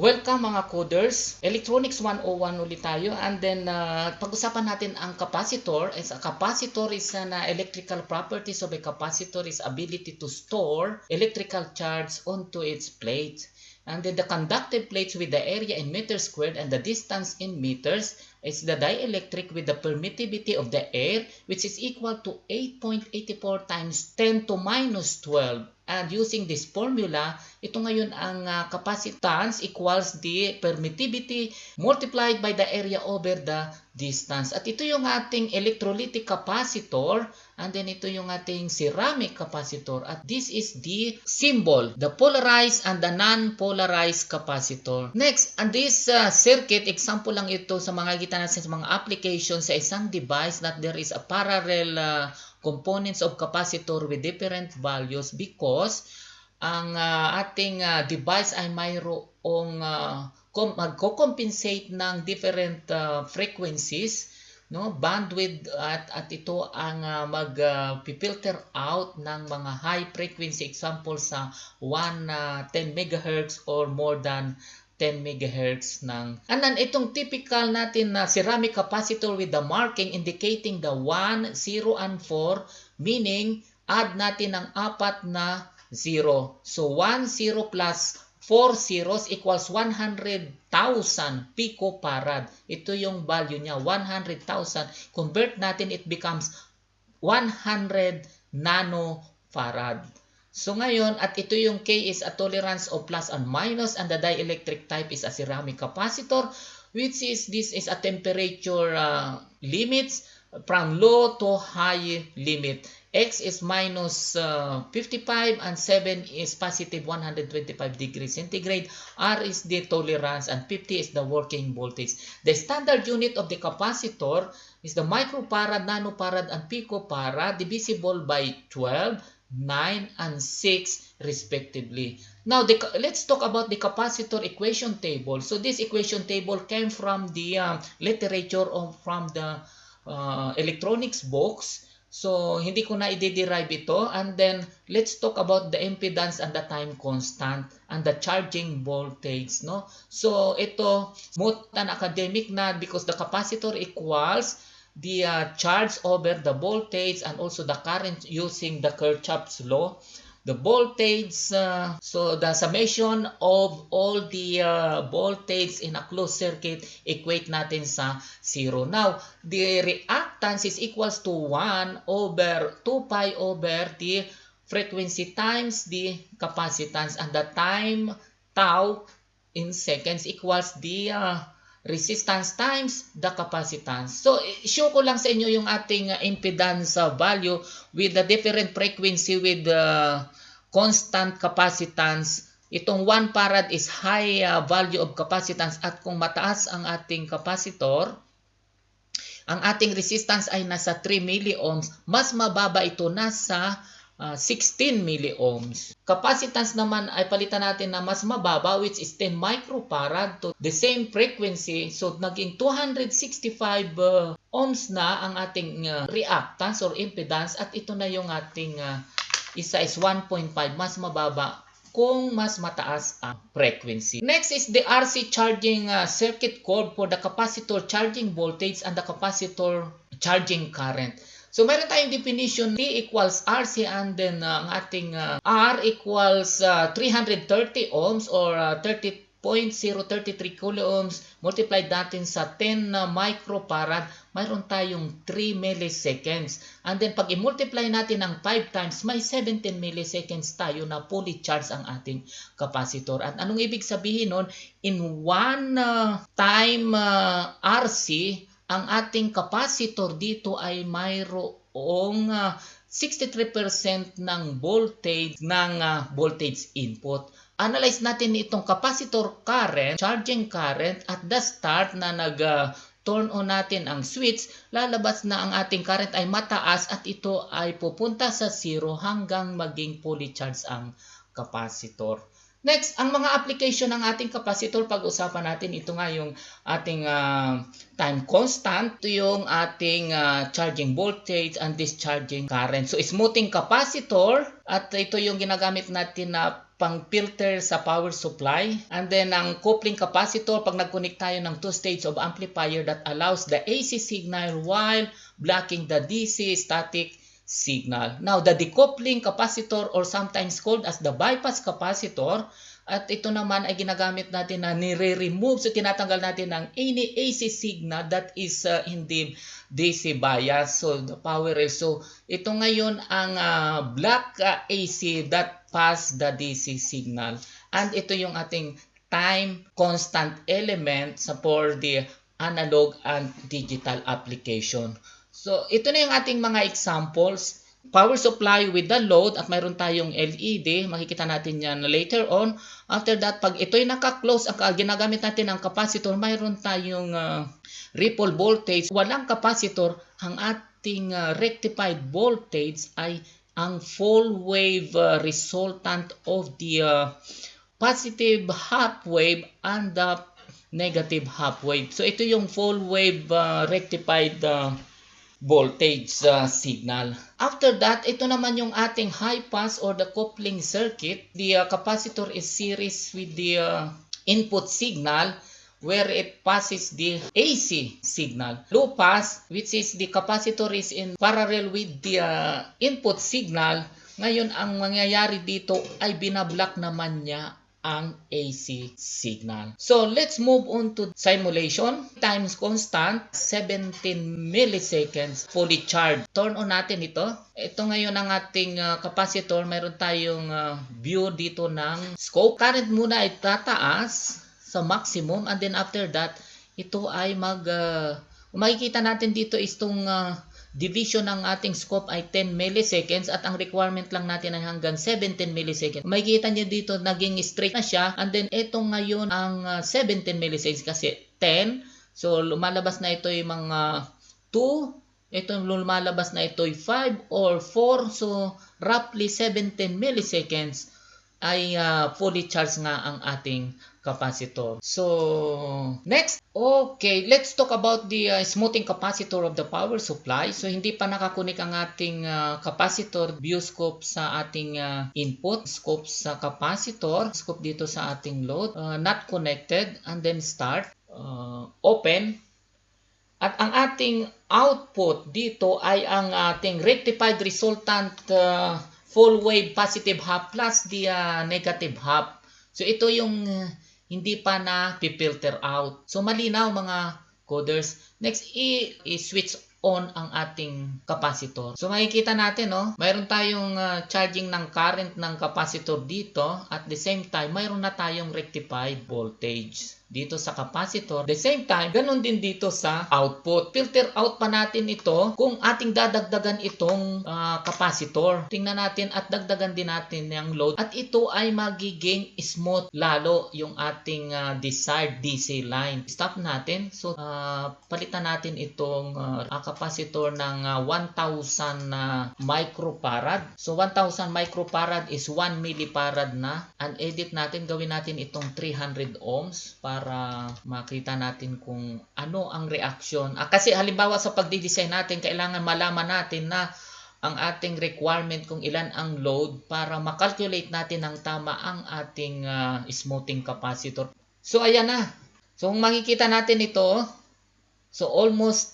Welcome mga coders! Electronics 101 ulit tayo, and then pag-usapan natin ang capacitor. As a capacitor is an electrical properties of a capacitor is ability to store electrical charge onto its plate. And then the conductive plates with the area in meters squared and the distance in meters is the dielectric with the permittivity of the air, which is equal to 8.84 times 10 to minus 12. And using this formula, ito ngayon ang capacitance equals the permittivity multiplied by the area over the distance. At ito yung ating electrolytic capacitor, and then ito yung ating ceramic capacitor. At this is the symbol, the polarized and the non-polarized capacitor. Next, and this circuit, example lang ito sa mga kita natin sa mga applications sa isang device that there is a parallel components of capacitor with different values because ang ating device ay mayroong magko-compensate ng different frequencies, no, bandwidth, at ito ang mag-filter out ng mga high frequency, example sa 10 MHz or more than 10 MHz ng. And then itong typical natin na ceramic capacitor with the marking indicating the 1, 0, and 4, meaning add natin ang 4 na 0. So 1 0 plus 4 zeros equals 100,000 picofarad. Ito yung value niya, 100,000. Convert natin, it becomes 100 nanofarad. So ngayon, at ito yung K is a tolerance of plus and minus, and the dielectric type is a ceramic capacitor, which is this is a temperature limits from low to high limit. X is minus 55 and 7 is positive 125 degrees centigrade. R is the tolerance and 50 is the working voltage. The standard unit of the capacitor is the microfarad, nanofarad, and picofarad divisible by 12, 9, and 6 respectively. Now, let's talk about the capacitor equation table. So this equation table came from the literature or from the electronics books. So, hindi ko na i-derive ito. And then, let's talk about the impedance and the time constant and the charging voltage, no? So, ito, smooth and academic na because the capacitor equals the charge over the voltage and also the current using the Kirchhoff's law. The voltage, so the summation of all the voltage in a closed circuit equate natin sa 0. Now, the reactance is equals to 1 over 2 pi over the frequency times the capacitance, and the time tau in seconds equals the resistance times the capacitance. So, show ko lang sa inyo yung ating impedance value with the different frequency with constant capacitance. Itong 1 farad is high value of capacitance, at kung mataas ang ating capacitor, ang ating resistance ay nasa 3 milliohms. Mas mababa ito, nasa 16 milliohms. Capacitance naman ay palitan natin na mas mababa, which is 10 microfarad to the same frequency. So, naging 265 ohms na ang ating reactance or impedance, at ito na yung ating isa is 1.5, mas mababa kung mas mataas ang frequency. Next is the RC charging circuit curve for the capacitor charging voltage and the capacitor charging current. So, meron tayong definition, T equals RC, and then ang ating R equals 330 ohms or 30.033 kiloohms multiplied natin sa 10 microfarad, mayroon tayong 3 milliseconds. And then, pag i-multiply natin ng 5 times, may 17 milliseconds tayo na fully charged ang ating capacitor. At anong ibig sabihin nun? In 1 time RC, ang ating capacitor dito ay mayroong 63% ng voltage input. Analyze natin itong capacitor current, charging current, at the start na turn on natin ang switch, lalabas na ang ating current ay mataas, at ito ay pupunta sa 0 hanggang maging fully charged ang capacitor. Next, ang mga application ng ating capacitor, pag-usapan natin. Ito nga yung ating time constant, ito yung ating charging voltage and discharging current. So, smoothing capacitor, at ito yung ginagamit natin na pang-filter sa power supply. And then ang coupling capacitor, pag nag-connect tayo ng two-stage of amplifier that allows the AC signal while blocking the DC static signal. Now, the decoupling capacitor or sometimes called as the bypass capacitor, at ito naman ay ginagamit natin na nire-remove, so tinatanggal natin ang any AC signal that is in the DC bias, so the power rail. So ito ngayon ang black AC that pass the DC signal, and ito yung ating time constant element for the analog and digital application. So ito na yung ating mga examples. Power supply with the load at mayroon tayong LED. Makikita natin yan later on. After that, pag ito'y naka-close, ang ginagamit natin ang capacitor, mayroon tayong ripple voltage. Walang capacitor, ang ating rectified voltage ay ang full wave resultant of the positive half wave and the negative half wave. So ito yung full wave rectified voltage signal. After that, ito naman yung ating high pass or the coupling circuit. The capacitor is series with the input signal where it passes the AC signal. Low pass, which is the capacitor is in parallel with the input signal. Ngayon, ang mangyayari dito ay binablock naman niya ang AC signal. So, let's move on to simulation. Times constant, 17 milliseconds, fully charged. Turn on natin ito. Ito ngayon ang ating capacitor. Mayroon tayong view dito ng scope. Current muna ay tataas sa maximum, and then after that, ito ay makikita natin dito is itong division ng ating scope ay 10 milliseconds at ang requirement lang natin ay hanggang 17 milliseconds. Makikita niyo dito naging straight na siya, and then ito ngayon ang 17 milliseconds kasi 10. So lumalabas na ito yung mga 2, ito lumalabas na ito yung 5 or 4. So roughly 17 milliseconds ay fully charged nga ang ating capacitor. So, next, okay, let's talk about the smoothing capacitor of the power supply. So, hindi pa nakakunik ang ating capacitor view scope sa ating input, scope sa capacitor, scope dito sa ating load, not connected, and then start, open. At ang ating output dito ay ang ating rectified resultant full wave positive half plus the negative half. So, ito yung hindi pa na filter out. So malinaw mga coders. Next, i-switch on ang ating capacitor. So makikita natin, no, mayroon tayong charging ng current ng capacitor dito. At the same time, mayroon na tayong rectified voltage dito sa capacitor. The same time, ganun din dito sa output. Filter out pa natin ito kung ating dadagdagan itong capacitor. Tingnan natin at dagdagan din natin yung load. At ito ay magiging smooth lalo yung ating desired DC line. Stop natin. So, palitan natin itong capacitor ng 1,000 microfarad. So, 1,000 microfarad is 1 millifarad na. And edit natin, gawin natin itong 300 ohms para makita natin kung ano ang reaction. Kasi halimbawa sa pagdidesign natin, kailangan malaman natin na ang ating requirement kung ilan ang load para makalculate natin ng tama ang ating smoothing capacitor. So ayan na. So kung makikita natin ito, so almost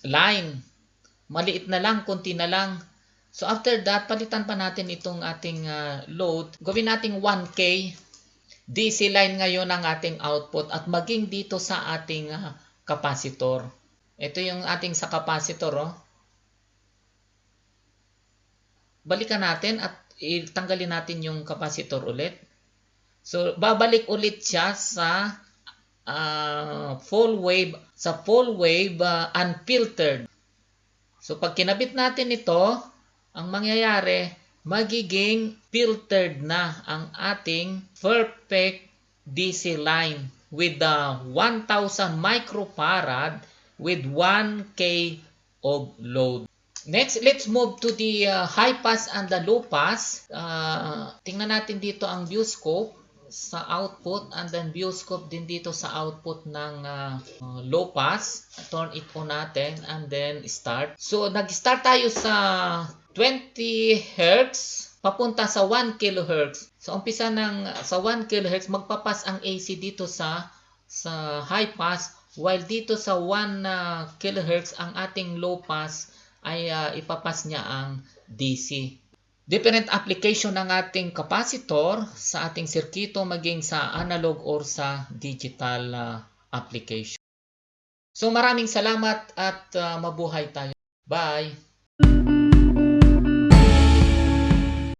line. Maliit na lang, konti na lang. So after that, palitan pa natin itong ating load. Gawin natin 1K. DC line ngayon ang ating output at maging dito sa ating capacitor. Ito yung ating sa capacitor. Oh. Balikan natin at tanggalin natin yung capacitor ulit. So, babalik ulit siya sa full wave, unfiltered. So, pag kinabit natin ito, ang mangyayari, magiging filtered na ang ating perfect DC line with the 1,000 microfarad with 1K of load. Next, let's move to the high pass and the low pass. Tingnan natin dito ang view scope sa output and then view scope din dito sa output ng low pass. Turn it on natin and then start. So, nag-start tayo sa 20 Hz. papunta sa 1 kHz. Sa umpisa sa 1 kHz, magpapas ang AC dito sa high pass, while dito sa 1 kHz ang ating low pass ay ipapas niya ang DC. Different application ng ating capacitor sa ating sirkito maging sa analog or sa digital application. So maraming salamat at mabuhay tayo. Bye!